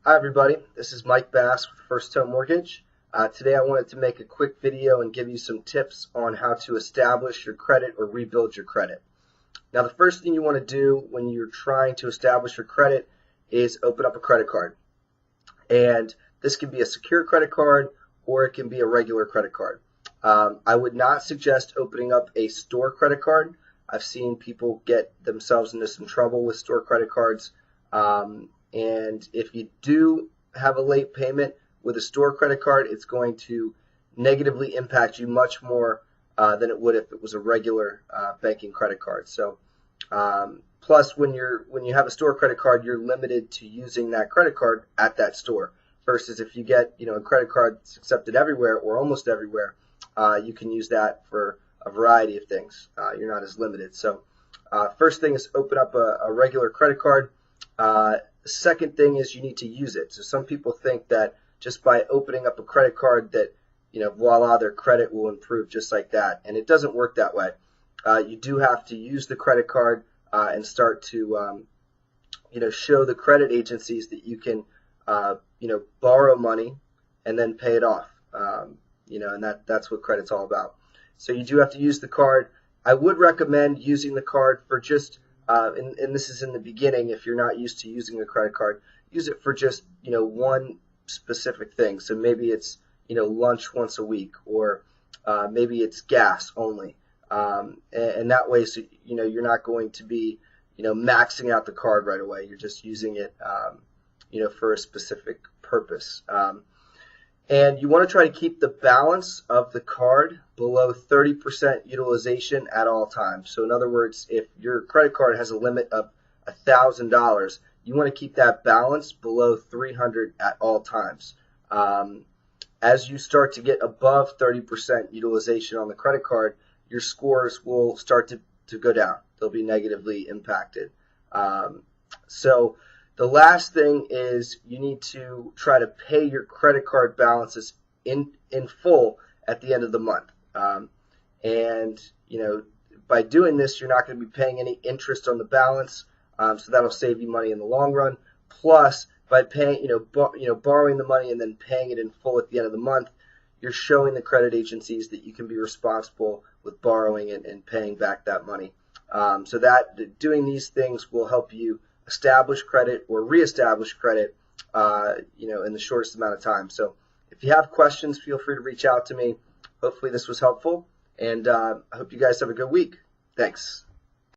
Hi everybody, this is Mike Bass with First Home Mortgage. Today I wanted to make a quick video and give you some tips on how to establish your credit or rebuild your credit. Now the first thing you want to do when you're trying to establish your credit is open up a credit card. And this can be a secure credit card or it can be a regular credit card. I would not suggest opening up a store credit card. I've seen people get themselves into some trouble with store credit cards. And if you do have a late payment with a store credit card, it's going to negatively impact you much more than it would if it was a regular banking credit card. So, plus when you have a store credit card, you're limited to using that credit card at that store. Versus if you get a credit card that's accepted everywhere or almost everywhere, you can use that for a variety of things. You're not as limited. So, first thing is open up a regular credit card. The second thing is you need to use it. So some people think that just by opening up a credit card that, voila, their credit will improve just like that. And it doesn't work that way. You do have to use the credit card and start to, show the credit agencies that you can, borrow money and then pay it off. And that's what credit's all about. So you do have to use the card. I would recommend using the card for just and this is in the beginning. If you're not used to using a credit card, use it for just one specific thing. So maybe it's lunch once a week, or maybe it's gas only, and that way, so you're not going to be maxing out the card right away. You're just using it for a specific purpose. And you want to try to keep the balance of the card below 30% utilization at all times. So in other words, if your credit card has a limit of $1,000, you want to keep that balance below $300 at all times. As you start to get above 30% utilization on the credit card, your scores will start to go down. They'll be negatively impacted. So the last thing is you need to try to pay your credit card balances in full at the end of the month. And by doing this, you're not going to be paying any interest on the balance, so that'll save you money in the long run. Plus, by paying, borrowing the money and then paying it in full at the end of the month, you're showing the credit agencies that you can be responsible with borrowing and paying back that money. So that doing these things will help you establish credit or reestablish credit, in the shortest amount of time. So if you have questions, feel free to reach out to me. Hopefully this was helpful, and I hope you guys have a good week. Thanks.